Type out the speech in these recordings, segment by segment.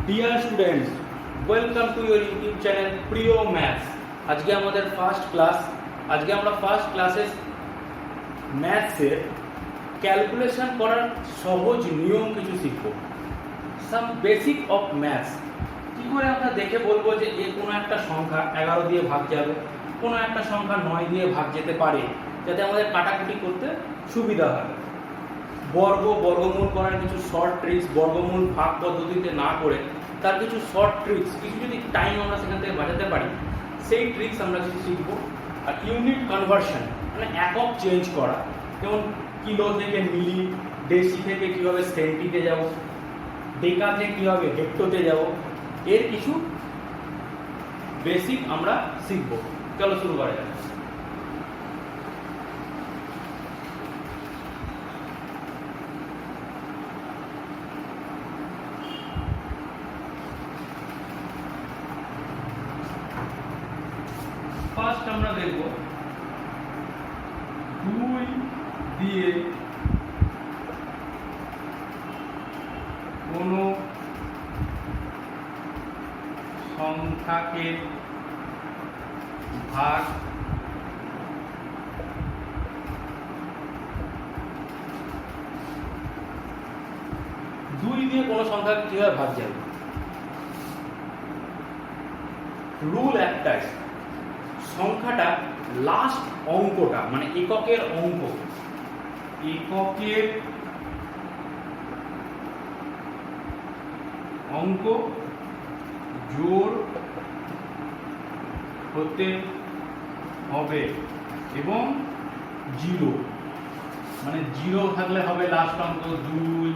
Dear students, welcome to your YouTube channel প্রিয় maths. আজকে আমাদের ফার্স্ট ক্লাস। আজকে আমরা ফার্স্ট ক্লাসে ম্যাথসের ক্যালকুলেশন করার সহজ নিয়ম কিছু শিখব। Some basic of maths. কী করে আমরা দেখে বলবো যে কোনো একটা সংখ্যা 11 দিয়ে ভাগ যাবে, কোনো একটা সংখ্যা 9 দিয়ে ভাগ যেতে পারে, যাতে আমাদের কাটাকুটি করতে সুবিধা হয়। বর্গমূল করার কিছু শর্ট ট্রিক্স, বর্গমূল ভাগ পদ্ধতিতে না করে তার কিছু শর্ট ট্রিক্স, কিছু যদি টাইম আমরা সেখান থেকে বাঁচাতে পারি, সেই ট্রিক্স আমরা কিছু শিখব। আর ইউনিট কনভার্সন মানে একক চেঞ্জ করা, যেমন কিলো থেকে মিলি, ডেসি থেকে কীভাবে সেন্টিতে যাব, ডেকা থেকে কীভাবে হেক্টোতে যাব, এর কিছু বেসিক আমরা শিখব। চলো শুরু করা যাক। ফার্স্ট আমরা দেখব 2 দিয়ে কোনো সংখ্যাকে ভাগ কোনো সংখ্যাকে কিভাবে ভাগ যাবে। রুল একটাই, সংখ্যাটা লাস্ট অঙ্কটা মানে এককের অঙ্ক জোড় হতে হবে এবং 0 মানে 0 থাকলে হবে লাস্ট অঙ্ক। 2,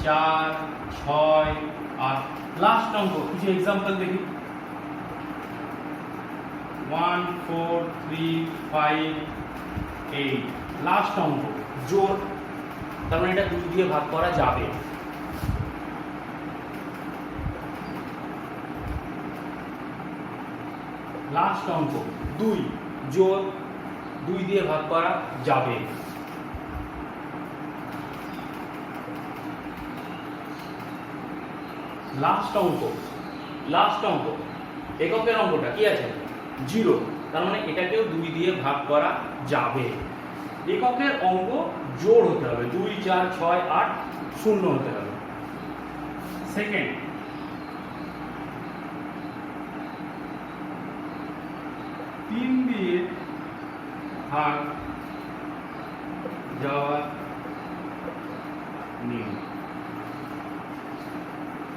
4, 6 আর লাস্ট অঙ্ক কিছু এক্সাম্পল দেখি। 1, 4, 3, 5, 8 লাস্ট অঙ্ক জোড়, তার মানে এটা 2 দিয়ে ভাগ করা যাবে। লাস্ট অঙ্ক 2 জোড় 2 দিয়ে ভাগ করা যাবে। লাস্ট অঙ্ক এককের অঙ্কটা কি আছে 0, তার মানে এটাকেও 2 দিয়ে ভাগ করা যাবে। এককের অঙ্ক জোড় হতে হবে, 2, 4, 6, 8 শূন্য হতে হবে। সেকেন্ড, তিন দিয়ে ভাগ যাওয়ার নিয়ম।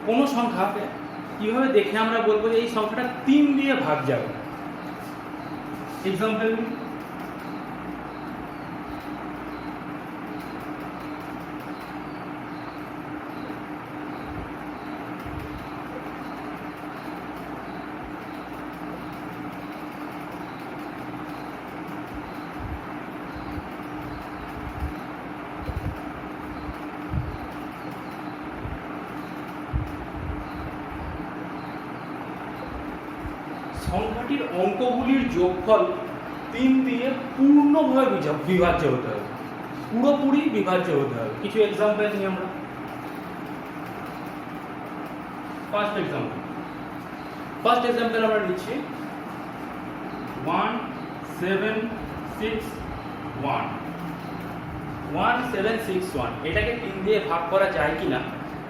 কোন সংখ্যাকে কিভাবে দেখে আমরা বলবো যে এই সংখ্যাটা 3 দিয়ে ভাগ যাবে। এক্সাম্পল, সংখ্যাটির অঙ্কগুলির যোগফল 3 দিয়ে পূর্ণভাবে বিভাজ্য হতে হবে, পুরোপুরি বিভাজ্য হতে হবে। কিছু এক্সাম্পল নিই আমরা। ফার্স্ট এক্সাম্পল আমরা নিচ্ছি 1761। এটাকে 3 দিয়ে ভাগ করা যায় কিনা,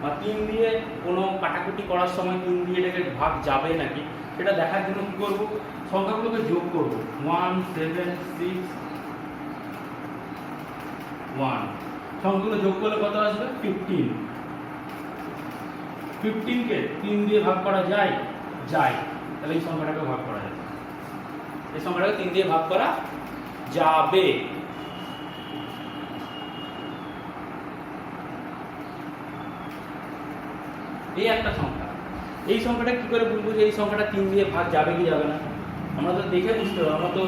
বা 3 দিয়ে কোনো কাটাকুটি করার সময় 3 দিয়ে এটাকে ভাগ যাবে নাকি, সেটা দেখার জন্য কি করব, সংখ্যাগুলোকে যোগ করব। 1761 সংখ্যাগুলো যোগ করলে কত আসবে 15। 15কে 3 দিয়ে ভাগ করা যায়, তাহলে এই সংখ্যাটাকে ভাগ করা যাবে, এই সংখ্যাটাকে 3 দিয়ে ভাগ করা যাবে। এই একটা সংখ্যা, এই সংখ্যাটা কি করে বুঝবো যে এই সংখ্যাটা 3 দিয়ে ভাগ যাবে কি যাবে না? আমরা তো দেখে বুঝতে হবে, আমরা তো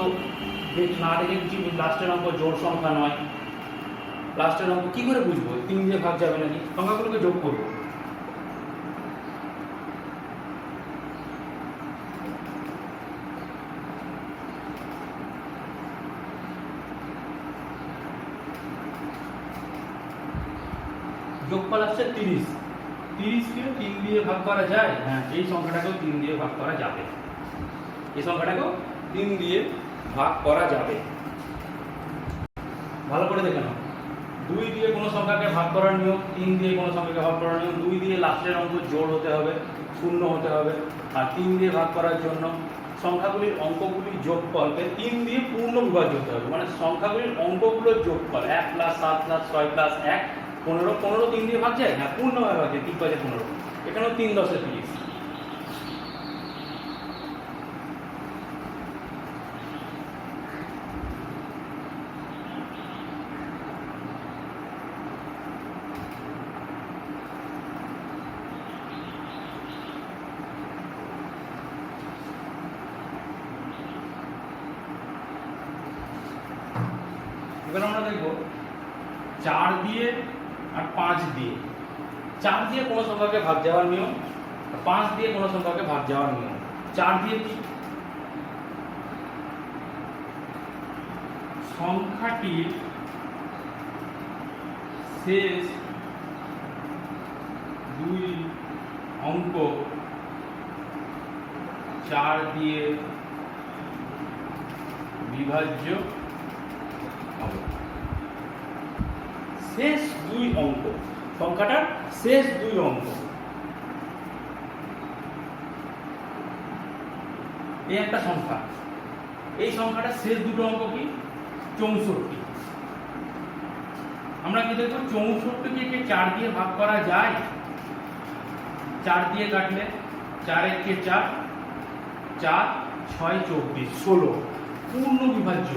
না দেখে বুঝি লাস্টের অঙ্ক জোড় সংখ্যা নয়। লাস্টের অঙ্ক কি করে বুঝবো 3 দিয়ে ভাগ যাবে নাকি? সংখ্যাগুলোকে যোগ করবো। যোগফল আসছে 30। 30কে 3 দিয়ে ভাগ করা যায়? হ্যাঁ, এই সংখ্যাটাকেও 3 দিয়ে ভাগ করা যাবে। এই সংখ্যাটাকেও 3 দিয়ে ভাগ করা যাবে। ভালো করে দেখে নাও। 2 দিয়ে কোনো সংখ্যাকে ভাগ করার নিয়ম, 3 দিয়ে কোনো সংখ্যাকে ভাগ করার নিয়ম। 2 দিয়ে লাস্টের অঙ্ক জোড় হতে হবে, শূন্য হতে হবে। আর 3 দিয়ে ভাগ করার জন্য সংখ্যাগুলির অঙ্কগুলির যোগফলকে 3 দিয়ে পূর্ণ বিভাজ্য হতে হবে। মানে সংখ্যাগুলির অঙ্কগুলোর যোগফল 1 + 7 + 6 + 1 15 15 3 দিয়ে ভাগ যায়? হ্যাঁ, পূর্ণভাবে ভাগ যায়। 3 × 5 = 15। এখানেও 3 × 10 = 30। এবার আমরা দেখব 4 দিয়ে আর 5 দিয়ে। 4 দিয়ে কোনো সংখ্যাকে ভাগ যাওয়ার নিয়ম, 5 দিয়ে কোনো সংখ্যাকে ভাগ যাওয়ার নিয়ম। 4 দিয়ে কি? সংখ্যাটির শেষ 2 অঙ্ক 4 দিয়ে বিভাজ্য হবে। শেষ 2 অঙ্ক, সংখ্যাটার শেষ 2 অঙ্ক। এই একটা সংখ্যা, এই সংখ্যাটার শেষ 2 অঙ্ক কি? 64। আমরা কি দেখব? 64কে কি 4 দিয়ে ভাগ করা যায়? 4 দিয়ে কাটলে 4 × 1 = 4, 4 6 24 16 পূর্ণ বিভাজ্য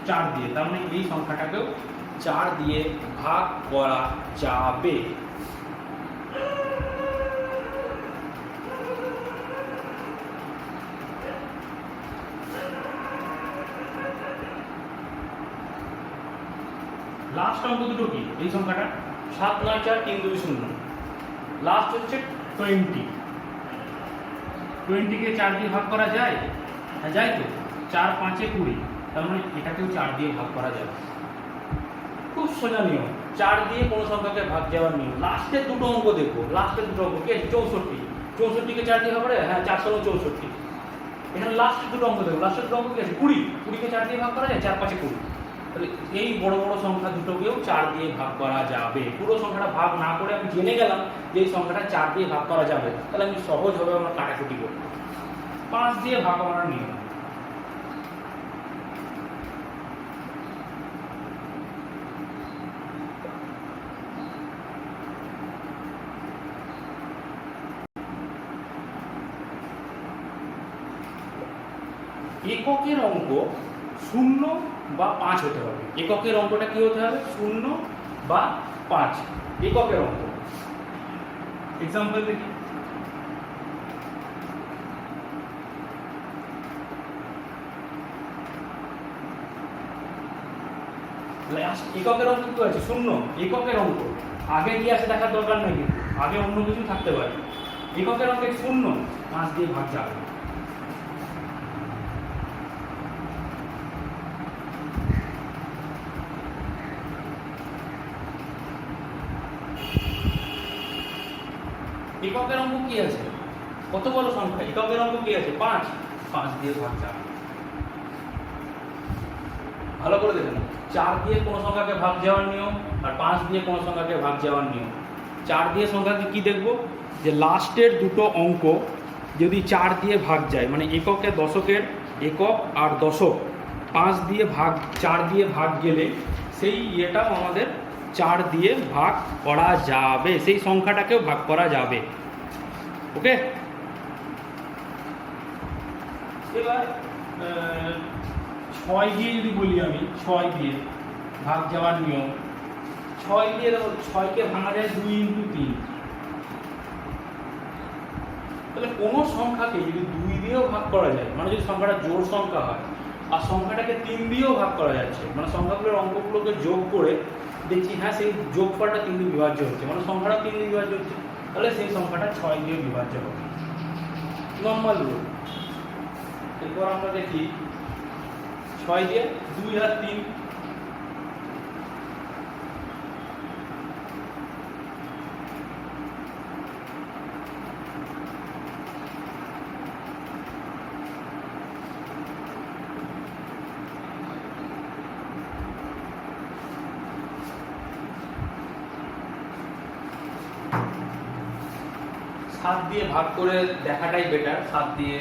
4 দিয়ে। তার মানে এই সংখ্যাটাকেও 4 দিয়ে ভাগ করা যাবে। লাস্ট অঙ্ক দুটো কি? এই সংখ্যাটা 7 9 4 3 2 0। লাস্ট হচ্ছে 20। 20কে 4 দিয়ে ভাগ করা যায়? হ্যাঁ, যায় তো। 4 5 20। তার মানে এটাকেও 4 দিয়ে ভাগ করা যাবে। খুব সোজা নিয়ম। 4 দিয়ে কোনো সংখ্যাকে ভাগ যাওয়ার নিয়ম। লাস্টের 2 অঙ্ক দেখবো। লাস্টের 2 অঙ্ক কি আছে? 64। 64কে 4 দিয়ে ভাগ করে? হ্যাঁ, 4 × 64। এখানে লাস্টের 2 অঙ্ক দেখবো। লাস্টের 2 অঙ্ক কি আছে? 20। 20কে 4 দিয়ে ভাগ করা যায়? 4 5 20। তাহলে এই বড় বড় সংখ্যা দুটোকেও 4 দিয়ে ভাগ করা যাবে। পুরো সংখ্যাটা ভাগ না করে আমি জেনে গেলাম যে এই সংখ্যাটা 4 দিয়ে ভাগ করা যাবে, তাহলে আমি সহজভাবে আমরা কাটাকুটি করব। 5 দিয়ে ভাগ করার নিয়ম। এককের অঙ্ক 0 বা 5 হতে হবে। এককের অঙ্কটা কি হতে হবে? 0 বা 5 এককের অঙ্ক। এক্সাম্পল দেখি। এককের অঙ্ক কি আছে? 0। এককের অঙ্ক আগে কি আছে দেখার দরকার নেই, কিন্তু আগে অন্য কিছু থাকতে পারে। এককের অঙ্কে 0 5 দিয়ে ভাগ যাবে। এককের অঙ্ক কি আছে? কত বড় সংখ্যা? এককের অঙ্ক কি আছে? 5 5 দিয়ে ভাগ যাবে। ভালো করে দেখুন। 4 দিয়ে কোনো সংখ্যাকে ভাগ যাওয়ার নিয়ম, আর 5 দিয়ে কোনো সংখ্যাকে ভাগ যাওয়ার নিয়ম। 4 দিয়ে সংখ্যাকে কি দেখব? যে লাস্টের 2 অঙ্ক যদি 4 দিয়ে ভাগ যায়, মানে এককে দশকের একক আর দশক 5 দিয়ে ভাগ 4 দিয়ে ভাগ গেলে সেই ইয়েটাও আমাদের 4 দিয়ে ভাগ করা যাবে, সেই সংখ্যাটাকেও ভাগ করা যাবে। ওকে, এবার 6 দিয়ে যদি বলি আমি, 6 দিয়ে ভাগ যাওয়ার নিয়ম। 6 দিয়ে দেখো, 6কে ভাঙা যায় 2 × 3। তাহলে কোনো সংখ্যাকে যদি 2 দিয়েও ভাগ করা যায়, মানে যদি সংখ্যাটা জোড় সংখ্যা হয় আর সংখ্যাটাকে 3 দিয়েও ভাগ করা যাচ্ছে, মানে সংখ্যাগুলোর অঙ্কগুলোকে যোগ করে দেখছি হ্যাঁ সেই যোগফলটা 3 দিয়ে বিভাজ্য হচ্ছে, মানে সংখ্যাটা 3 দিয়ে বিভাজ্য হচ্ছে, তাহলে সেই সংখ্যাটা 6 দিয়ে বিভাজ্য হবে। Normal rule. এরপর আমরা দেখি 6 দিয়ে 2 আর 3। 7 দিয়ে ভাগ করে দেখাটাই বেটার। 7 দিয়ে,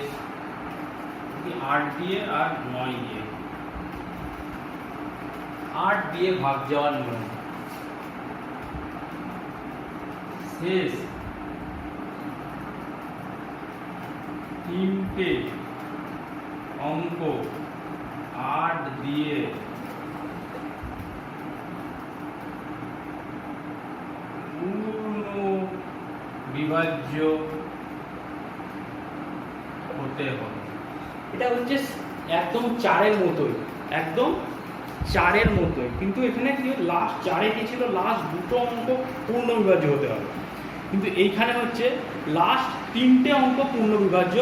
8 দিয়ে আর 9 দিয়ে, 8 দিয়ে ভাগ যাওয়ার নিয়ম। শেষ 3টে অঙ্ক 8 দিয়ে পূর্ণ বিভাজ্য হতে হবে। এটা হচ্ছে একদম 4-এর মতোই, একদম 4-এর মতোই, কিন্তু এখানে কি লাস্ট 4-এ কি ছিল, লাস্ট দুটো অঙ্ক পূর্ণ বিভাজ্য হতে হবে, কিন্তু এইখানে হচ্ছে লাস্ট 3টে অঙ্ক পূর্ণ বিভাজ্য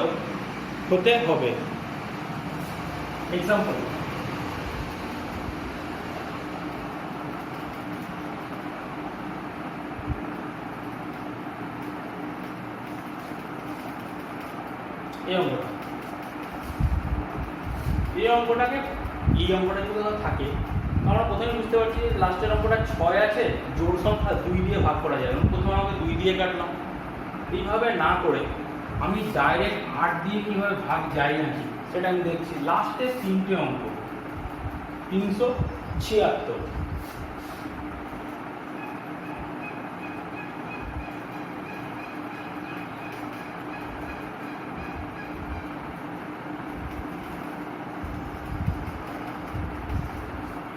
হতে হবে। এক্সাম্পল, এই অঙ্কটাকে এই অঙ্কটা যদি থাকে, আমরা প্রথমে বুঝতে পারছি যে লাস্টের অঙ্কটা 6 আছে, জোড় সংখ্যা 2 দিয়ে ভাগ করা যায়। প্রথমে আমাকে 2 দিয়ে কাটলাম। এইভাবে না করে আমি ডাইরেক্ট 8 দিয়ে কিভাবে ভাগ যায় নাকি সেটা আমি দেখছি। লাস্টের 3টে অঙ্ক 376,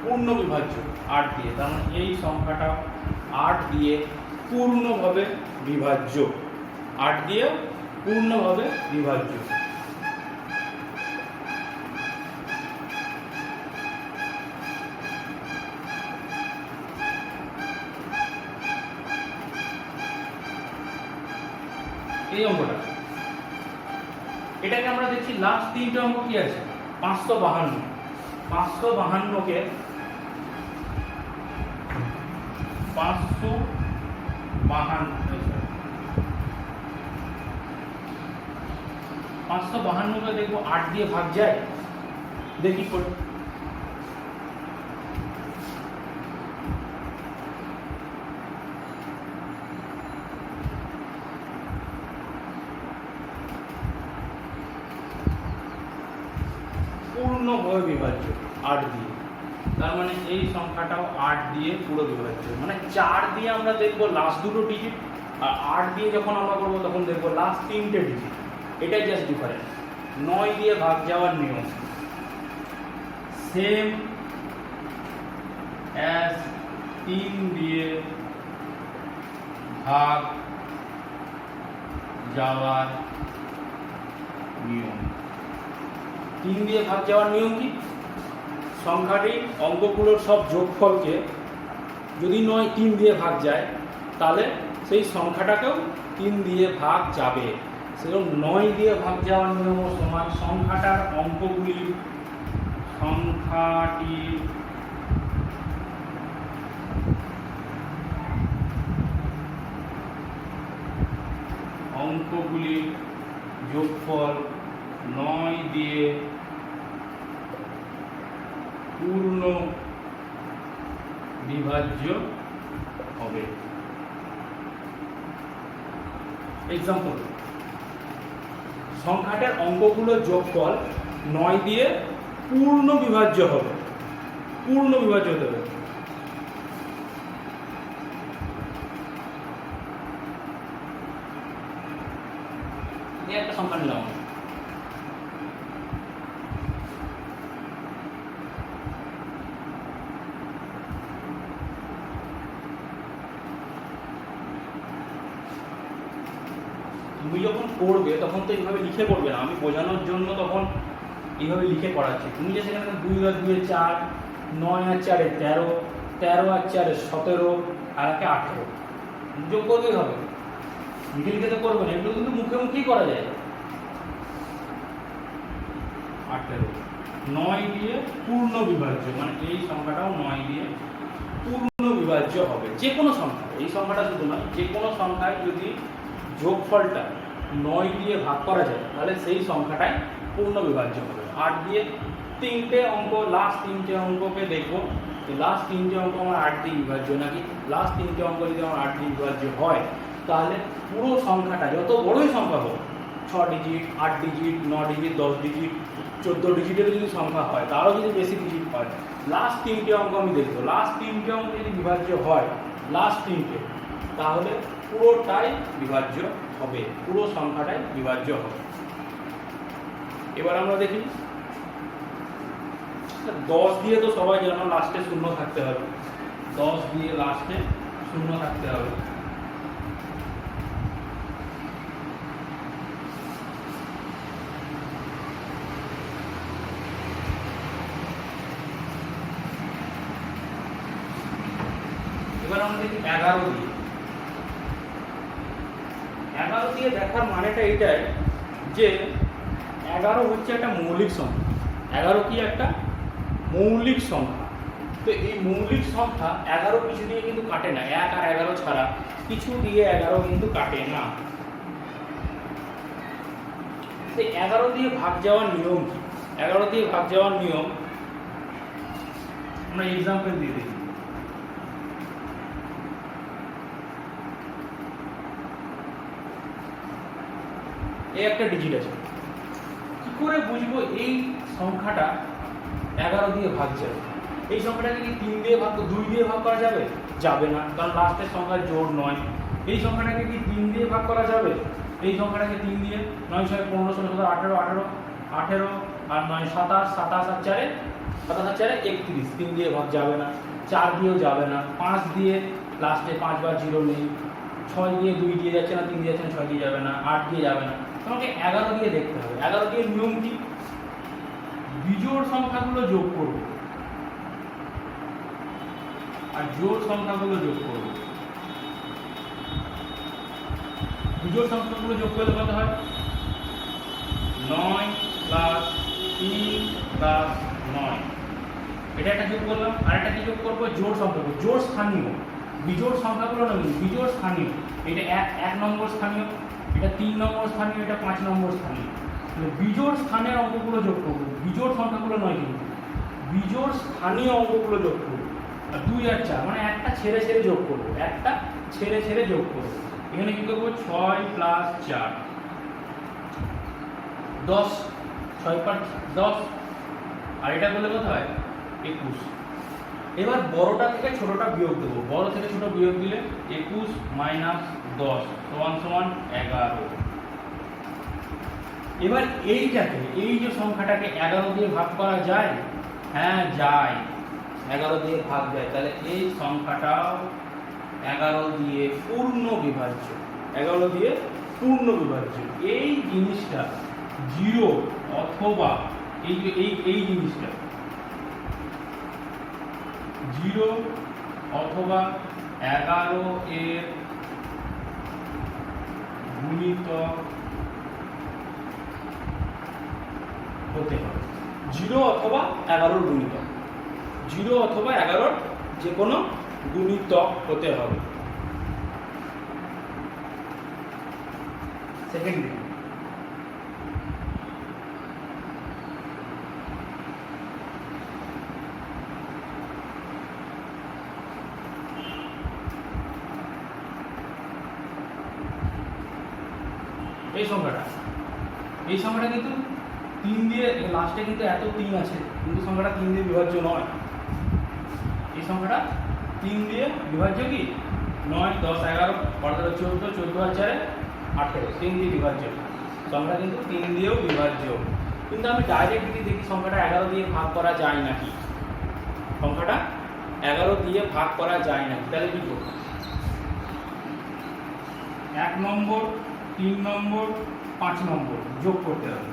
পূর্ণ বিভাজ্য 8 দিয়ে, তার মানে এই সংখ্যাটা 8 দিয়ে পূর্ণভাবে বিভাজ্য, 8 দিয়ে পূর্ণভাবে বিভাজ্য। এই অঙ্কটা, এটাকে আমরা দেখছি লাস্ট 3টে অঙ্ক কি আছে, 552। 552কে 552কে দেখবো 8 দিয়ে ভাগ যায়, দেখি করে। পূর্ণভাবে বিভাজ্য 8 দিয়ে, তার মানে এই সংখ্যাটাও 8 দিয়ে পুরো বিভাজ্য। মানে 4 দিয়ে আমরা দেখবো লাস্ট দুটো ডিজিট, আর 8 দিয়ে যখন আমরা করবো তখন দেখবো লাস্ট 3টে ডিজিট। এটাই জাস্ট ডিফারেন্স। 9 দিয়ে ভাগ যাওয়ার নিয়ম সেম অ্যাজ 3 দিয়ে ভাগ যাওয়ার নিয়ম। 3 দিয়ে ভাগ যাওয়ার নিয়ম কি, সংখ্যাটি অঙ্কগুলোর সব যোগফলকে যদি 3 দিয়ে ভাগ যায়, তাহলে সেই সংখ্যাটাকেও 3 দিয়ে ভাগ যাবে। সেরকম 9 দিয়ে ভাগ যাওয়ার নিয়ম সমান সংখ্যাটির অঙ্কগুলির যোগফল 9 দিয়ে পূর্ণ বিভাজ্য হবে। এক্সাম্পল, সংখ্যাটার অঙ্কগুলোর যোগফল 9 দিয়ে পূর্ণ বিভাজ্য হবে, পূর্ণ বিভাজ্য হতে হবে। একটা সংখ্যা নিলাম, তুমি যখন করবে তখন তো এইভাবে লিখে করবে না, আমি বোঝানোর জন্য তখন এইভাবে লিখে করাচ্ছি। তুমি যে সেখানে 2 আর 2 4, 9 আর 4 13, 13 আর 4 17, আর 18 যোগ করতেই হবে। লিখে লিখে তো করবে না, এগুলো কিন্তু মুখে মুখেই করা যায়। 18, 9 দিয়ে পূর্ণ বিভাজ্য, মানে এই সংখ্যাটাও 9 দিয়ে পূর্ণ বিভাজ্য হবে। যে কোনো সংখ্যা, এই সংখ্যাটা শুধু নয়, যে কোনো সংখ্যায় যদি যোগফলটা 9 দিয়ে ভাগ করা যায় তাহলে সেই সংখ্যাটাই পূর্ণ বিভাজ্য হবে। 8 দিয়ে 3টে অঙ্ক, লাস্ট 3টে অঙ্ককে দেখবো, লাস্ট 3টে অঙ্ক আমার 8 দিয়ে বিভাজ্য নাকি। লাস্ট 3টে অঙ্ক যদি আমার 8 দিয়ে বিভাজ্য হয় তাহলে পুরো সংখ্যাটা যত বড়ই সংখ্যা হোক, 6 ডিজিট, 8 ডিজিট, 9 ডিজিট, 10 ডিজিট, 14 ডিজিটেরও যদি সংখ্যা হয়, তারও যদি বেশি ডিজিট হয়, লাস্ট 3টে অঙ্ক আমি দেখবো, লাস্ট 3টে অঙ্ক যদি বিভাজ্য হয়, লাস্ট 3টে, তাহলে পুরোটাই বিভাজ্য হবে, পুরো সংখ্যাটাই বিভাজ্য হবে। এবার আমরা দেখি 10 দিয়ে তো সবাই জানো লাস্টে শূন্য থাকতে হবে, 10 দিয়ে লাস্টে শূন্য থাকতে হবে। এবার আমরা দেখি 11 দিয়ে, 11 দিয়ে দেখার মানেটা এইটাই যে 11 হচ্ছে একটা মৌলিক সংখ্যা। 11 কি একটা মৌলিক সংখ্যা। তো এই মৌলিক সংখ্যা 11 কিছু দিয়ে কিন্তু কাটে না, 1 আর 11 ছাড়া কিছু দিয়ে 11 কিন্তু কাটে না। তো 11 দিয়ে ভাগ যাওয়ার নিয়ম কি? 11 দিয়ে ভাগ যাওয়ার নিয়ম আমরা এক্সাম্পল দিয়ে দেখি। এই একটা ডিজিট আছে, কি করে বুঝবো এই সংখ্যাটা 11 দিয়ে ভাগ যাবে? এই সংখ্যাটাকে কি 3 দিয়ে ভাগ, 2 দিয়ে ভাগ করা যাবে? যাবে না, কারণ লাস্টের সংখ্যা জোড় নয়। এই সংখ্যাটাকে কি 3 দিয়ে ভাগ করা যাবে? এই সংখ্যাটাকে 3 দিয়ে, 9 6 15 16 17 18 18 18 আর 9 27 27 আর 4 27 আর 4 31, 3 দিয়ে ভাগ যাবে না, 4 দিয়েও যাবে না, 5 দিয়ে লাস্টে 5 বার 0 নেই, 6 দিয়ে 2 দিয়ে যাচ্ছে না, 3 দিয়ে যাচ্ছে না, 6 দিয়ে যাবে না, 8 দিয়ে যাবে না। তোমাকে 11 দিয়ে দেখতে হবে। 11 দিয়ে নিয়ম কি? বিজোড় সংখ্যাগুলো যোগ করব আর জোড় সংখ্যাগুলো যোগ করব। বিজোড় সংখ্যাগুলো যোগ করলে কত হয়? 9 প্লাস 3 প্লাস 9, এটা একটা যোগ করলাম। আর একটা কি যোগ করবো? জোড় সংখ্যাগুলো, জোড় স্থানীয়। বিজোড় সংখ্যাগুলো না, বিজোড় স্থানীয়। এটা 1 নম্বর স্থানীয়, এটা 3 নম্বর স্থানীয়, এটা 5 নম্বর স্থানীয়। বিজোড় স্থানের অঙ্কগুলো যোগ করবো, বিজোড় সংখ্যাগুলো নয় কিন্তু, বিজোড় স্থানীয় অঙ্কগুলো যোগ করবো। আর 2 আর 4 মানে একটা ছেড়ে ছেড়ে যোগ করবো, একটা ছেড়ে ছেড়ে যোগ করবো। এখানে কি করবো? 6 প্লাস 4 10, 6 পাঁচ 10, আর এটা করলে কত হয়? 21। এবার বড়টা থেকে ছোটটা বিয়োগ দেবো, বড় থেকে ছোট বিয়োগ দিলে 21 মাইনাস 10 সমান সমান 11। এবার এইটাকে, এই যে সংখ্যাটাকে 11 দিয়ে ভাগ করা যায়? হ্যাঁ যায়, 11 দিয়ে ভাগ যায়। তাহলে এই সংখ্যাটাও 11 দিয়ে পূর্ণ বিভাজ্য, 11 দিয়ে পূর্ণ বিভাজ্য। এই জিনিসটা 0 অথবা এই যে এই জিনিসটা 0 অথবা 11 এর গুণিতক হতে হবে। 0 অথবা 11 গুণিতক, 0 অথবা 11 যে কোনো গুণিতক হতে হবে। সেকেন্ড এই সংখ্যাটা কিন্তু 3 দিয়ে, লাস্টে কিন্তু এত 3 আছে, কিন্তু সংখ্যাটা 3 দিয়ে বিভাজ্য নয়। এই সংখ্যাটা 3 দিয়ে বিভাজ্য কি? 9 10 11 14 14 14 আর 4 18, 3 দিয়ে বিভাজ্য। সংখ্যাটা কিন্তু 3 দিয়েও বিভাজ্য। কিন্তু আমি ডাইরেক্ট যদি দেখি সংখ্যাটা 11 দিয়ে ভাগ করা যায় নাকি, সংখ্যাটা 11 দিয়ে ভাগ করা যায় নাকি, তাহলে কি করব? 1 নম্বর, 3 নম্বর, 5 নম্বর যোগ করতে হবে,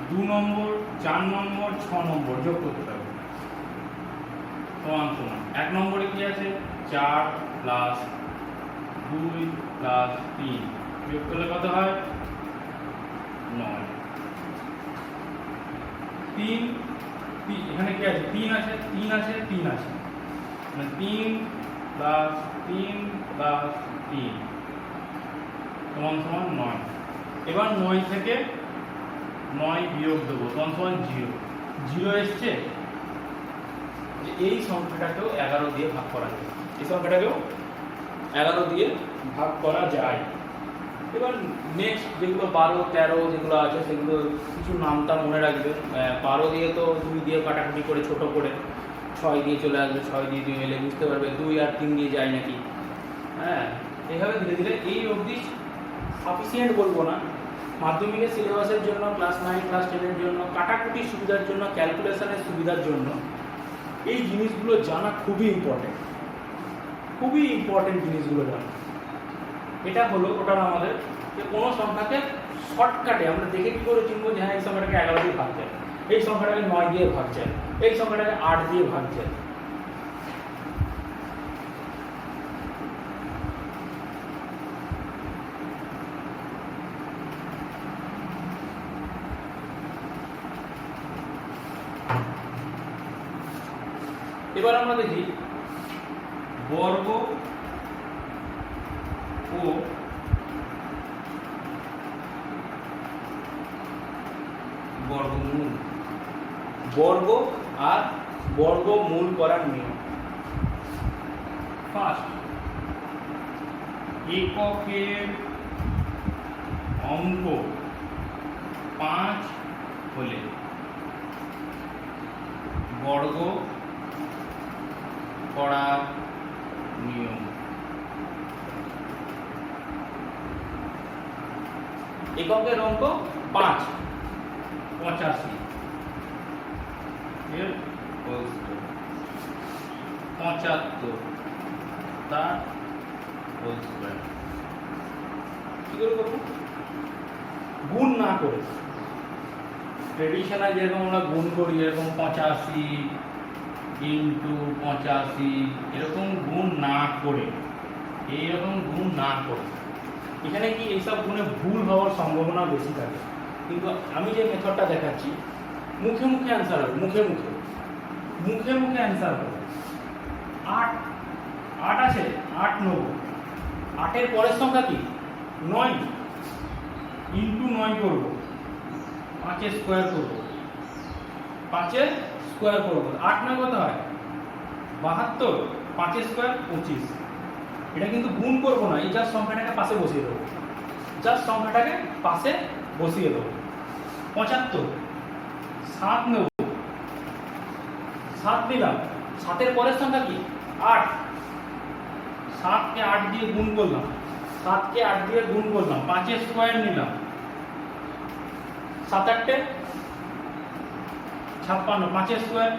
2 নম্বর, 4 নম্বর, 6 নম্বর যোগ করতে হবে, সমান সমান 1 নম্বরে কি আছে? 4 প্লাস 2 প্লাস 3 যোগ করলে কত হয়? 9। 3 এখানে কি আছে? 3 আছে, 3 আছে, 3 আছে, মানে 3 প্লাস 3 প্লাস 3 সমান সমান 9। এবার 9 থেকে 9 বিয়োগ দেবো, সমান সমান 0। 0 এসছে, এই সংখ্যাটাকেও 11 দিয়ে ভাগ করা যায়, এই সংখ্যাটাকেও 11 দিয়ে ভাগ করা যায়। এবার নেক্সট যেগুলো 12, 13 যেগুলো আছে সেগুলো কিছু নামটা মনে রাখবে। 12 দিয়ে তো 2 দিয়ে কাটাকুটি করে ছোট করে 6 দিয়ে চলে আসবে, 6 দিয়ে 2 এলে বুঝতে পারবে 2 আর 3 দিয়ে যায় নাকি। হ্যাঁ, এইভাবে ধীরে ধীরে এই অবধি সাফিসিয়েন্ট বলবো না। মাধ্যমিকের সিলেবাসের জন্য, ক্লাস 9 ক্লাস 10-এর জন্য, কাটাকুটির সুবিধার জন্য, ক্যালকুলেশনের সুবিধার জন্য এই জিনিসগুলো জানা খুবই ইম্পর্টেন্ট জিনিসগুলো জানা। এটা হলো ওটার আমাদের যে কোনো সংখ্যাকে শর্টকাটে আমরা দেখে কী করে চিনবো যে হ্যাঁ এই সংখ্যাটাকে 11 দিয়ে ভাগ যায়, এই সংখ্যাটাকে 9 দিয়ে ভাগ যায়, এই সংখ্যাটাকে 8 দিয়ে ভাগ যায়। এবার আমরা দেখি বর্গ ও বর্গমূল, বর্গ আর বর্গমূল করার নিয়ম। ফার্স্ট, এককের অঙ্ক 5 হলে বর্গ করার নিয়ম। এককের অঙ্ক 5, 85 এর 75 তার হোল স্কয়ার। কি করে করবো? গুণ না করে, ট্রেডিশনাল যেরকম আমরা গুণ করি এরকম 85 ইন্টু 85 এরকম গুণ না করে, এইরকম গুণ না করে, এখানে কি এইসব গুণে ভুল হওয়ার সম্ভাবনা বেশি থাকে। কিন্তু আমি যে মেথডটা দেখাচ্ছি মুখে মুখে অ্যান্সার হবে, মুখে মুখে অ্যান্সার হবে। 8 আছে, 8 নেব, 8-এর পরের সংখ্যা কি 9, ইন্টু 9 করব, 5-এর স্কোয়ার করব, 5-এর স্কোয়ার করব, 8 9 কত হয় 72, 5-এর স্কোয়ার 25। এটা কিন্তু গুণ করবো না, এই জাস্ট সংখ্যাটাকে পাশে বসিয়ে দেবো, 75, 7 নেব, 7 দিলাম, 7-এর পরের সংখ্যা কি 8, 7কে 8 দিয়ে গুণ করলাম, 5-এর স্কোয়ার নিলাম, 7 8 56, 5-এর স্কোয়ার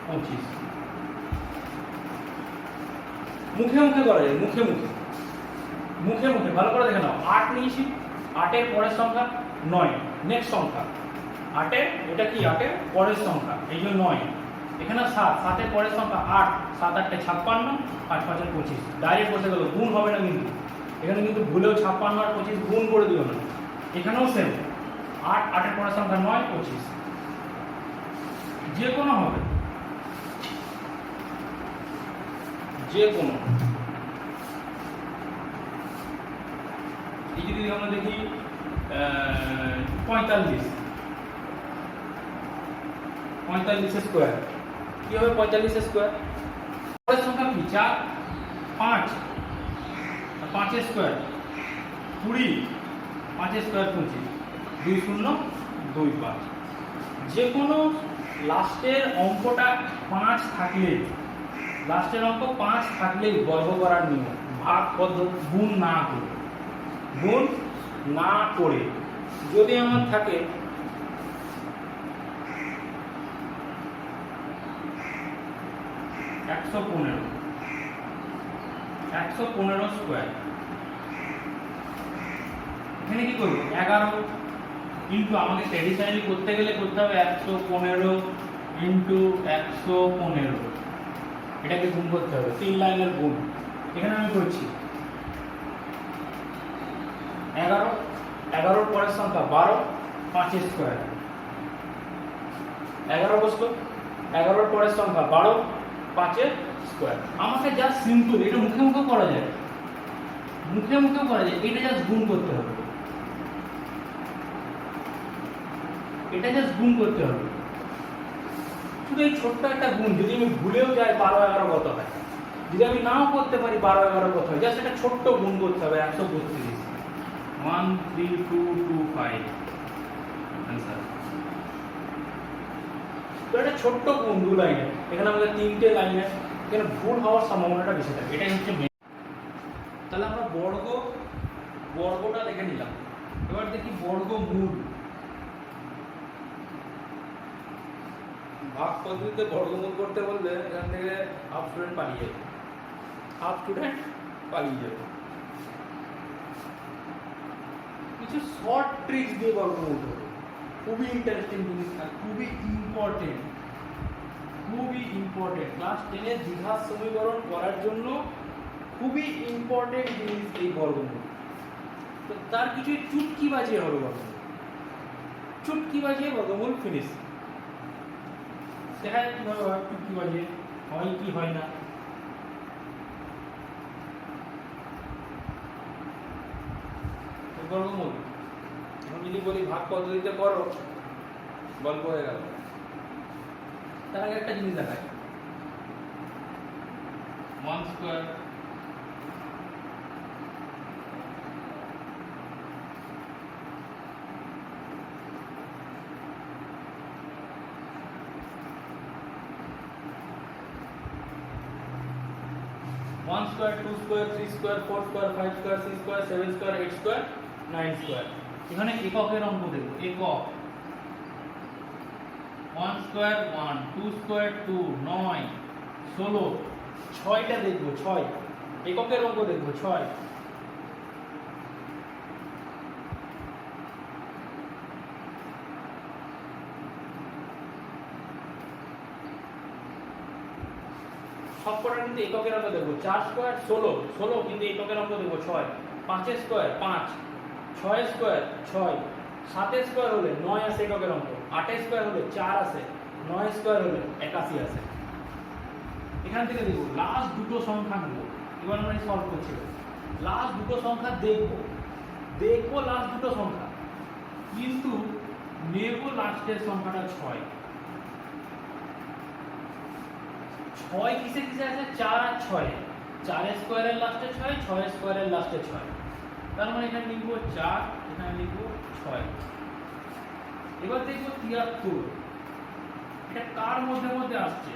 25। মুখে মুখে করা যায়, মুখে ভালো করে দেখে নাও। 8 নিয়েছি, 8-এর পরের সংখ্যা 9, নেক্সট সংখ্যা 8-এর, এটা কি 8-এর পরের সংখ্যা, এই জন্য 9। এখানে 7, 7-এর পরের সংখ্যা 8, 7 8 56, 5 5 25, ডাইরেক্ট বসে গেল, গুণ হবে না কিন্তু এখানে, কিন্তু ভুলেও 56 আর 25 গুণ করে দিও না। এখানেও সেম, 8 8-এর পরের সংখ্যা 9 25, যে কোনো হবে, যে কোনো। এই যদি আমরা দেখি 45 স্কোয়ার, কি হবে 45 স্কোয়ার? পরের সংখ্যা কি 4, 5, 5-এর স্কোয়ার 20, 5-এর স্কোয়ার 25, 2 0 2 5। যে কোনো লাস্টের অঙ্কটা 5 থাকলে, লাস্টের অঙ্ক 5 থাকলেই বর্গ করার নিয়ম, ভাগ পদ্ধতি, গুণ না করে। যদি আমার থাকে 115 স্কোয়ার, এখানে কি করবো 11 ইন্টু, আমাকে ট্র্যাডিশনালি করতে গেলে করতে হবে 115 ইন্টু 115, এটাকে গুণ করতে হবে, 3 লাইনের গুণ। এখানে আমি করছি 11-এর পরের সংখ্যা 12, 5-এর স্কোয়ার 11 বসলো, 11-এর পরের সংখ্যা 12, 5-এর স্কোয়ার। আমাকে জাস্ট সিম্পল, এটা মুখে মুখে করা যায়, এটা জাস্ট গুণ করতে হবে, শুধু এই ছোট্ট একটা গুণ। যদি আমি ভুলেও যাই 12 11 কত হয়, যদি আমি নাও করতে পারি 12 11 কোথায়, জাস্ট একটা ছোট্ট গুণ করতে হবে 132 13225 आंसर। তো এটা ছোট্ট গুণ 2 লাইনে, এখানে আমাদের 3টে লাইনে, এখানে ভুল হওয়ার সম্ভাবনাটা বেশি থাকে, এটাই হচ্ছে মেন। তাহলে আমরা বর্গটা দেখে নিলাম, এবার দেখি বর্গমূল। ভাগ পদ্ধতিতে বর্গমূল করতে বললে এখান থেকে হাফ স্টুডেন্ট পালিয়ে যাবে, কিছু শর্ট ট্রিক্স দিয়ে বর্গমূল করবো, খুবই ইন্টারেস্টিং জিনিস আর খুবই ইম্পর্টেন্ট ক্লাস 10 এর দ্বিঘাত সমীকরণ করার জন্য খুবই ইম্পর্টেন্ট জিনিস এই বর্গমূল। তো তার কিছু চুটকি বাজিয়ে হবে বর্গমূল ফিনিশ। দেখা যায় কিভাবে হয়, চুটকি বাজিয়ে হয় কি হয় না। বর্গমূল এখন যদি বলি ভাগ পদ্ধতিতে করো, গল্প হয়ে গেল। তার আগে একটা জিনিস দেখায়, 1 square one square 2 square 3 square 4 square 5 square 6 square 7 square 8 square 9 square. এখানে এককের অঙ্ক দেখো, একক 1 স্কয়ার 1 2 স্কয়ার 2 9 16 6টা দেখবো, 6 এককের অঙ্ক দেখবো 6। সবকটা কিন্তু এককের অঙ্ক দেখবো। 4 স্কয়ার 16 কিন্তু এককের অঙ্ক দেখবো 6। 5 স্কয়ার 5, 6 স্কয়ার 6, 7 স্কয়ার হলে 9 আসে এককের অঙ্ক, 8 স্কয়ার হলে 4 আসে, 9 স্কয়ার হলে 81 আসে। এখান থেকে দেখবো লাস্ট দুটো সংখ্যা নেব, এবার আমরা সলভ করছি। লাস্ট দুটো সংখ্যা দেখবো লাস্ট দুটো সংখ্যা, কিন্তু নেব লাস্টের সংখ্যাটা 6। 6 কিসে আছে? 4 আর 6, 4 স্কয়ারের লাস্টে 6, 6 স্কয়ারের লাস্টে 6। তার মানে এখানে লিখবো 4, এখানে লিখবো 6। এবার দেখবো 73, এটা কার মধ্যে আসছে?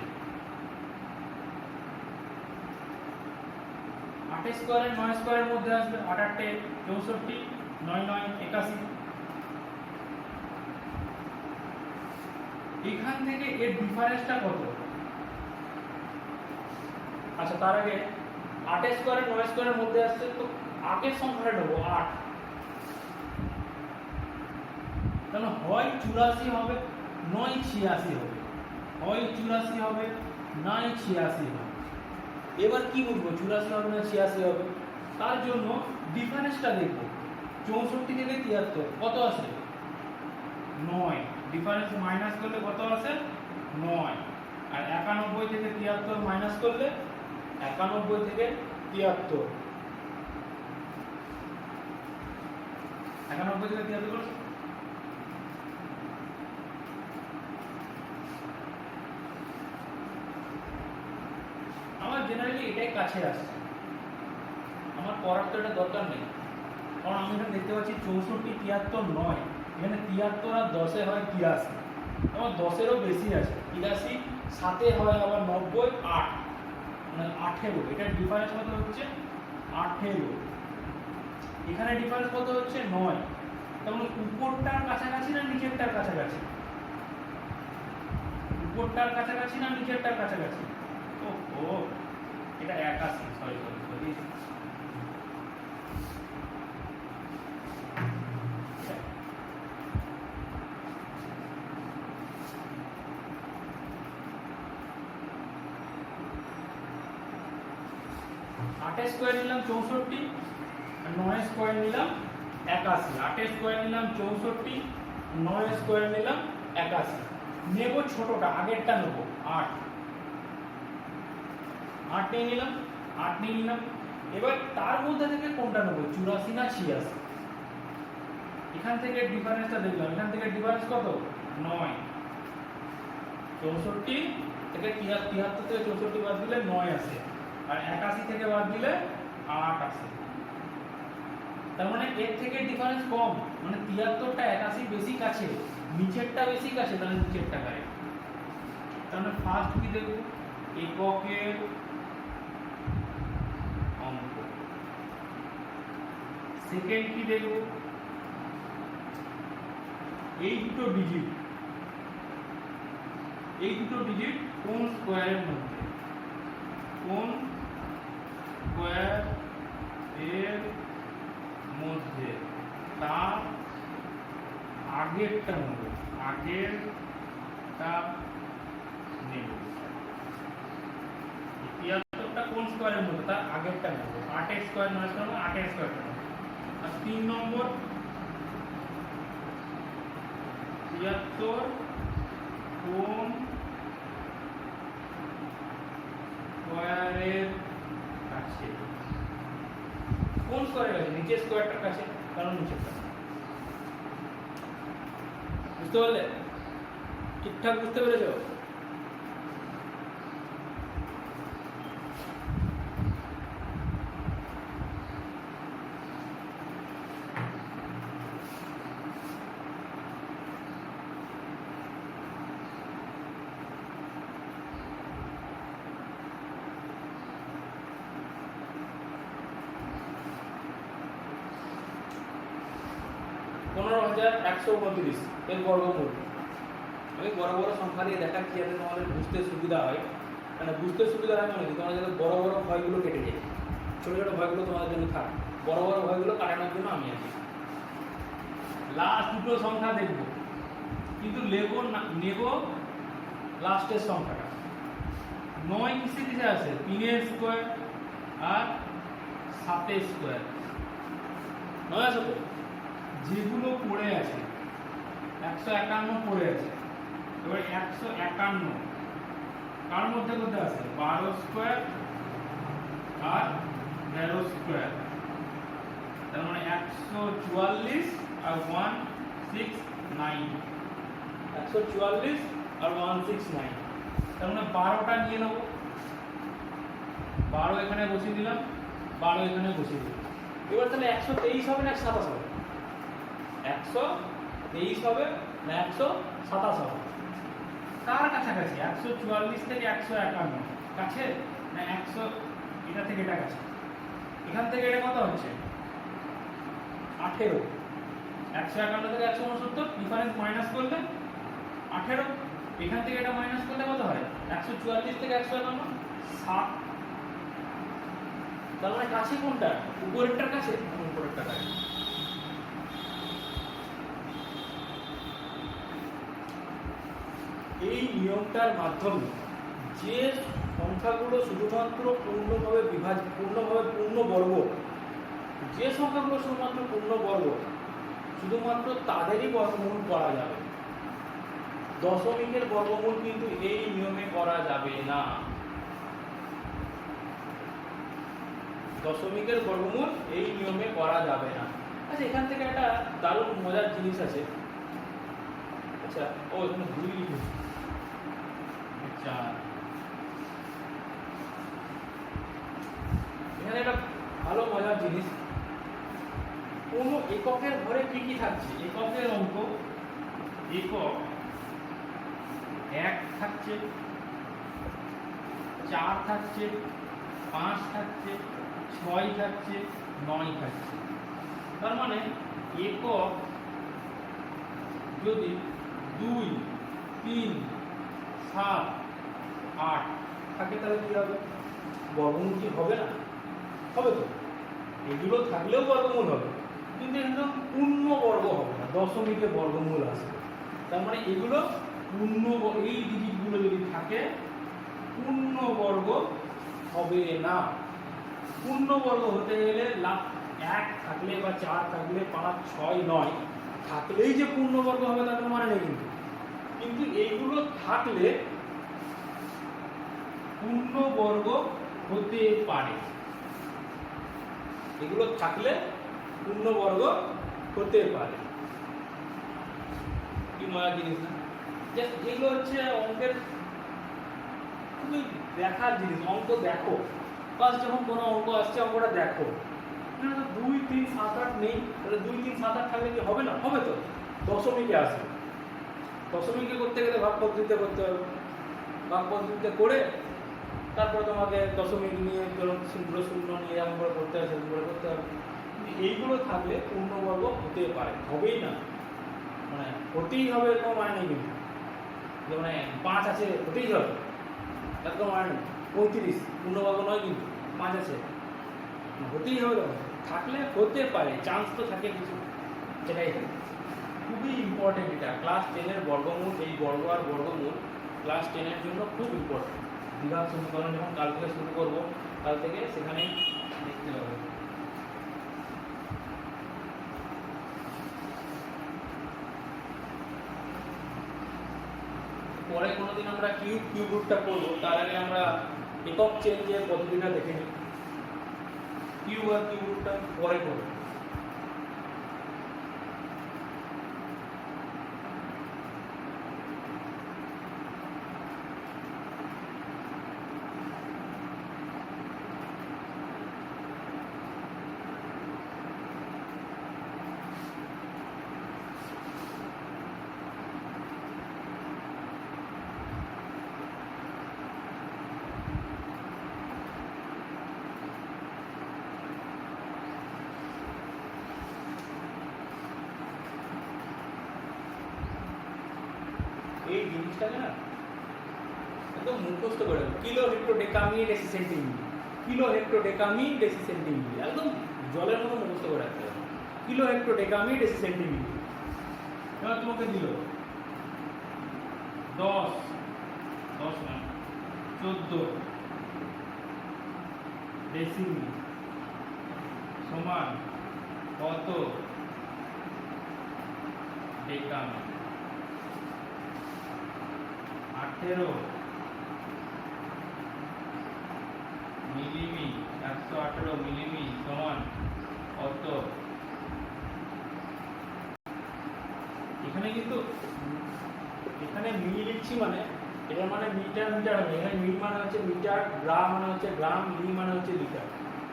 8 স্কয়ার আর 9 স্কয়ারের মধ্যে আসবে। 8 8 64, 9 9 81। এখান থেকে এর ডিফারেন্সটা কত? আচ্ছা, তার আগে 8 স্কয়ার আর 9 স্কয়ারের মধ্যে আসছে, তো আগের সংখ্যাটা নেব 8। তাহলে হয় 84 হবে, নয় 86 হবে, হয় 84 হবে, নয় 86 হবে। এবার কি বুঝবো 84 হবে না 86 হবে? তার জন্য ডিফারেন্সটা দেখব। 64 থেকে 73 কত আসে? 9। ডিফারেন্স মাইনাস করলে কত আসে? 9। আর 91 থেকে 73 মাইনাস করলে 91 থেকে 73, 91 থেকে 73 আমার জেনারেলি এটাই কাছে আসছে, আমার পড়ার তো এটা দরকার নেই, কারণ আমি এখানে দেখতে পাচ্ছি 64 73 9, এখানে 73 আর 10 হয় 83, আমার 10-এরও বেশি আছে 83, 7-এ হয় আবার 90, 8 মানে 18। এটার ডিফারেন্স কত হচ্ছে? 18। এখানে ডিফারেন্স কত হচ্ছে? 9। তাহলে উপরটার কাছাকাছি না নিচেরটার কাছাকাছি? উপরটার কাছাকাছি না নিচেরটার কাছাকাছি? ওহো, এটা 81, সরি 8 স্কয়ার নিলাম 64 আর 9 স্কয়ার নিলাম 81। 8 স্কয়ার নিলাম 64, 9 স্কয়ার নিলাম 81। নেব ছোটটা, আগেরটা নেব 8। 8 নিয়ে নিলাম। এবার তার মধ্যে থেকে কোনটা নেব? 84 না 86? এখান থেকে ডিফারেন্সটা দেখলাম, এখান থেকে ডিফারেন্স কত? 9। 64 থেকে 73 থেকে 64 বাদ দিলে 9 আসে, আর 81 থেকে বাদ দিলে 8 আসে। তার মানে এর থেকে ডিফারেন্স কম, মানে 73টা 81 বেশি কাছে, নিচেরটা বেশি কাছে, তাহলে নিচেরটা কারেক্ট। তার মানে ফার্স্ট কি দেখব, এককের অঙ্ক। সেকেন্ড কি দেখব, এই দুটো ডিজিট কোন স্কোয়ারের মধ্যে, কোন স্কোয়ার এর মধ্যে, তার আগেরটা নেব, আগেরটা নেব। 73টা কোন স্কোয়ারের মধ্যে, তার আগেরটা নেব। 8 এর স্কোয়ার নয় করব, 8 এর স্কোয়ারটা নেব। আর 3 নম্বর 73 কোন স্কোয়ারের কাছে, কোন স্কোয়ারের কাছে, নিচের স্কোয়ারটার কাছে, কারণ নিচেরটা। বুঝতে পারলে? ঠিকঠাক বুঝতে পেরেছো? $15,129 এর বর্গমূল। আমি বড় বড় সংখ্যা দিয়ে দেখাচ্ছি যাতে তোমাদের বুঝতে সুবিধা হয়। মানে বুঝতে সুবিধা হয় মানে কি, তোমরা যাতে বড় বড় ভয়গুলো কেটে যায়, ছোট ছোট ভয়গুলো তোমাদের জন্য থাক, বড় বড় ভয়গুলো কাটানোর জন্য আমি আছি। লাস্ট দুটো সংখ্যা দেখব, কিন্তু নেব লাস্টের সংখ্যাটা। 9 কিসে কিসে আছে, 3 স্কোয়ার আর 7 স্কোয়ার। 9 আছে তো, যেগুলো পড়ে আছে 151 পড়ে আছে। এবার 151 কার মধ্যে মধ্যে আছে, 12 স্কোয়ার আর 13 স্কোয়ার। তার মানে 144 আর 169, 144 আর 169। তার মানে 12টা নিয়ে নেব, 12 এখানে বসিয়ে দিলাম, 12 এখানে বসিয়ে দিলাম। এবার তাহলে 123 হবে না 127 হবে, 123 হবে না 127 হবে? কার কাছাকাছি, 144 থেকে 151 কাছে না 100, এটা থেকে এটা কাছে? এখান থেকে এটা কত হচ্ছে 18, 151 থেকে 169 ডিফারেন্স মাইনাস করলে 18, এখান থেকে এটা মাইনাস করলে কত হয়, 144 থেকে 151 7। তার মানে কাছে কোনটা, উপরেরটার কাছে, উপরেরটার কাছে। এই নিয়মটার মাধ্যমে যে সংখ্যাগুলো শুধুমাত্র পূর্ণবর্গ, যে সংখ্যাগুলো শুধুমাত্র পূর্ণবর্গ, শুধুমাত্র তাদেরই বর্গমূল করা যাবে। দশমিকের বর্গমূল কিন্তু এই নিয়মে করা যাবে না। দশমিকের বর্গমূল এই নিয়মে করা যাবে না। আচ্ছা, এখান থেকে একটা দারুণ মজার জিনিস আছে। আচ্ছা, ও এখানে 2 লিখেছি, 4। এখানে একটা ভালো মজার জিনিস, কোন এককের ঘরে কি কি থাকছে, এককের অঙ্ক, একক 1 থাকছে, 4 থাকছে, 5 থাকছে, 6 থাকছে, 9 থাকছে। তার মানে একক যদি 2, 3, 7, 8 থাকে তাহলে কি হবে, বর্গমূল কি হবে না? হবে তো, এগুলো থাকলেও বর্গমূল হবে, কিন্তু একদম পূর্ণ বর্গ হবে না, দশমিকের বর্গমূল আসবে। তার মানে এগুলো পূর্ণ, এই ডিজিটগুলো যদি থাকে পূর্ণ বর্গ হবে না। পূর্ণ বর্গ হতে গেলে 1 থাকলে বা 4 থাকলে 5, 6, 9 থাকলেই যে পূর্ণ বর্গ হবে তার কোনো মানে নেই। কিন্তু এইগুলো থাকলে পূর্ণ বর্গ হতে পারে, এগুলো থাকলে পূর্ণ বর্গ হতে পারে। কি মজার জিনিস না? এগুলো হচ্ছে অঙ্কের খুবই দেখার জিনিস। অঙ্ক দেখো, ফার্স্ট যখন কোনো অঙ্ক আসছে অঙ্কটা দেখো, না তো 2 3 7 8 নেই, তাহলে 2 3 7 8 থাকলে কি হবে না? হবে তো, দশমিকে আসবে। দশমিকে করতে গেলে ভাগ পদ্ধতিতে করতে হবে, ভাগ পদ্ধতিতে করে তারপরে তোমাকে দশমিক নিয়ে ধরুন শূন্য শূন্য নিয়ে যেমন করে করতে হবে সেরকম করে করতে হবে। কিন্তু এইগুলো থাকলে পূর্ণবর্গ হতে পারে, হবেই না, মানে হতেই হবে এরকম মানে নেই কিন্তু, যে মানে 5 আছে হতেই হবে এরকম মানে নেই। 35 পূর্ণবর্গ নয় কিন্তু, 5 আছে হতেই হবে, তখন থাকলে হতে পারে, চান্স তো থাকে কিছু, সেটাই খুবই ইম্পর্টেন্ট। এটা ক্লাস 10-এর বর্গমূল, এই বর্গ আর বর্গমূল ক্লাস 10-এর জন্য খুব ইম্পর্টেন্ট। দ্বিঘাত সমীকরণ যখন কাল থেকে শুরু করবো, কাল থেকে সেখানে দেখতে হবে। পরে কোনোদিন আমরা কিউব রুটটা করবো, তার আগে আমরা একক চেঞ্জের পদ্ধতিটা দেখে নিই। কিউব আর কিউব রুটটা পরে করবো। এই জিনিসটাকে না একদম মুখস্থ করে দেবো। কিলো হেক্টোডেকামি ডেসিসেন্টিমিলি, কিলো হেক্টোডেকামি ডেসিসেন্টিমিলি, একদম জলের মতো মুখস্থ করে রাখতে হবে। কিলো হেক্টোডেকামি ডেসিসেন্টিমিলি। এবার তোমাকে দিল 10 না 14 ডেসিমিল সমান কত ডেকামি? 18 মিলিমি, 118 মিলিমি সমান কত? এখানে কিন্তু এখানে মিলি লিখছি, মানে এটা মানে মিটার মিটার হবে। এখানে মিলি মানে হচ্ছে মিটার, গ্রাম মানে হচ্ছে গ্রাম, মিলি মানে হচ্ছে লিটার,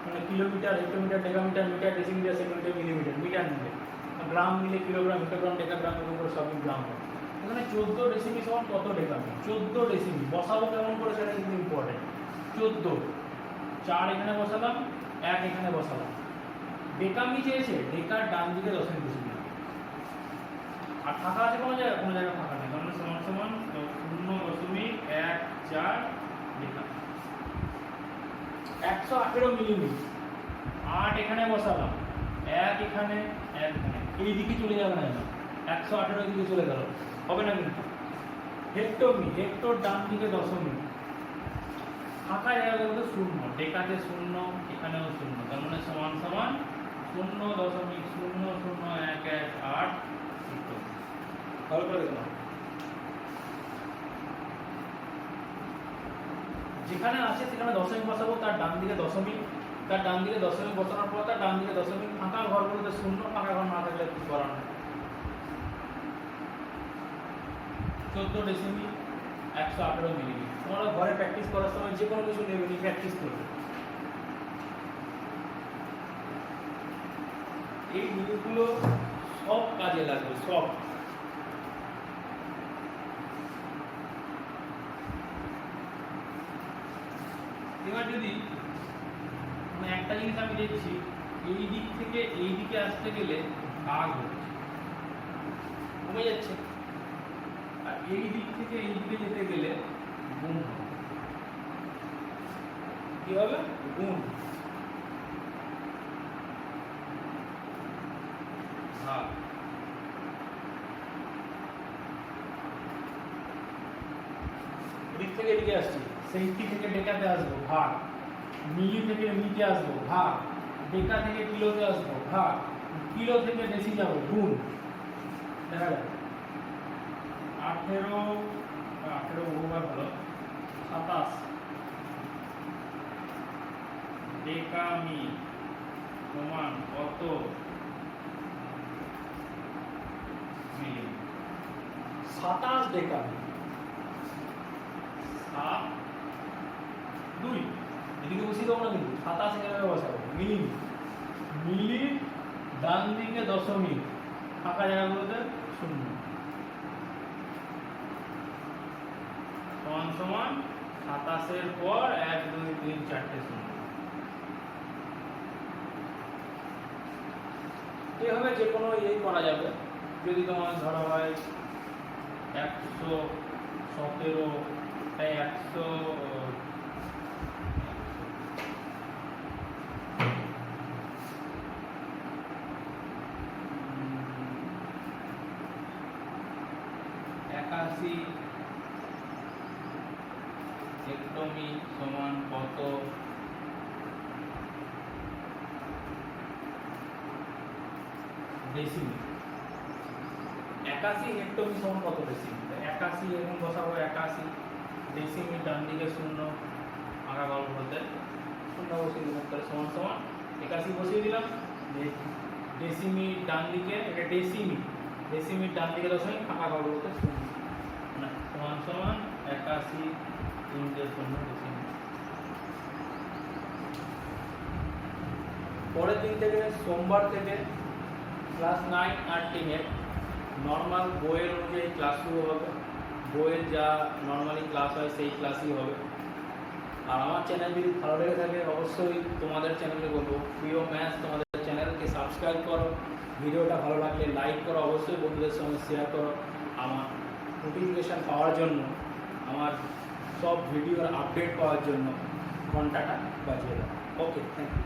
মানে kilometre, hectometre, decametre, metre, decimetre, centimetre, millimetre, metre মিলে, গ্রাম মিলে কিলোগ্রাম, হেক্টোগ্রাম, ডেকাগ্রাম, এরকম করে সবই গ্রাম হয়। এখানে 14 ডেসিমি সমান কত ডেকামি? 14 ডেসিমি বসাবো কেমন করে সেটা কিন্তু ইম্পর্টেন্ট। 14, 4 এখানে বসালাম, 1 এখানে বসালাম। ডেকামি চেয়েছে, ডেকার ডান দিকে দশমিক বসিয়ে দিলাম। আর ফাঁকা আছে কোনো জায়গায়? কোনো জায়গায় ফাঁকা নেই, কারণ সমান সমান 0.14 ডেকামি। 118 মিলিমিটার, 8 এখানে বসালাম, 1 এখানে, 1 এখানে, এই দিকে চলে যাবে না, 118 দিকে চলে গেল, হবে না কিন্তু। হেক্টোমি, হেক্টোর ডান দিকে দশমিক, ফাঁকা জায়গাগুলোতে শূন্য, ডেকাতে শূন্য, এখানেও শূন্য, তার মানে সমান সমান 0.001118। ভালো করে দেখলাম, যেখানে আছে সেখানে দশমিক বসাবো, তার ডান দিকে দশমিক, তার ডান দিকে দশমিক বসানোর পর তার ডান দিকে দশমিক, ফাঁকা ঘরগুলোতে শূন্য, ফাঁকা ঘর না থাকলে কি করার নেই। 14 ডেসিমিল 118 মিলিমিটার। তোমরা ঘরে প্র্যাকটিস করার সময় যে কোনো কিছু নেবে, প্র্যাকটিস করবে। এই জিনিসগুলো সব কাজে লাগবে, সব। এবার যদি একটা জিনিস আমি দেখছি, এই দিক থেকে এই দিকে আসতে গেলে ভাগ হচ্ছে, কমে যাচ্ছে, আর এই দিক থেকে এই দিকে যেতে গেলে গুণ হবে। কি হবে? গুণ, ভাগ। এদিক থেকে এদিকে আসছি, সেন্টি থেকে ডেকাতে আসবো, ভাগ। মিলি থেকে মিতে আসবো, ভাগ। ডেকা থেকে কিলোতে আসবো, ভাগ। কিলো থেকে বেশি যাবো, গুণ। দেখা যাবে 18 বহুবার ভালো, 27 ডেকামি সমান কত মিলি? 27 ডেকামি। 7 2 এদিকে বসিয়ে দেবো না কিন্তু 27 এখানে বসাবো মিলি, মিলি ডান দিকে দশমিক, ফাঁকা জায়গাগুলোতে শূন্য, সমান সমান 27-এর পর 1 2 3 4টে শূন্য। এভাবে যে কোনো ইয়েই করা যাবে। যদি তোমার ধরা হয় 117, তাই 100 81 হেক্টমি সমান কত? ডেসিমি। 81 হেক্টমি সমান কত ডেসিমি? 81 এখন বসাবো 81 ডেসিমি, ডান দিকে শূন্য, আঁকা গল্প করতে শূন্য বসিয়ে দিলাম, তাহলে সমান সমান 81 বসিয়ে দিলাম, ডেসিমি ডান দিকে, এটা ডেসিমি, ডেসিমি ডান দিকে দশমিক, ফাঁকা গল্প করতে শূন্য, না সমান সমান 81 3 শূন্য ডেসিমি। পরের দিন থেকে সোমবার থেকে ক্লাস 9 আর 10-এর নর্মাল বইয়ের অনুযায়ী ক্লাস শুরু হবে। বইয়ের যা নর্মালি ক্লাস হয় সেই ক্লাসই হবে। আর আমার চ্যানেল যদি ভালো লেগে থাকে অবশ্যই তোমাদের চ্যানেলে বলবো প্রিয় ম্যাথস, তোমাদের চ্যানেলকে সাবস্ক্রাইব করো, ভিডিওটা ভালো লাগলে লাইক করো, অবশ্যই বন্ধুদের সঙ্গে শেয়ার করো। আমার নোটিফিকেশান পাওয়ার জন্য, আমার সব ভিডিওর আপডেট পাওয়ার জন্য ঘন্টাটা বাজিয়ে দাও। ওকে, থ্যাংক ইউ।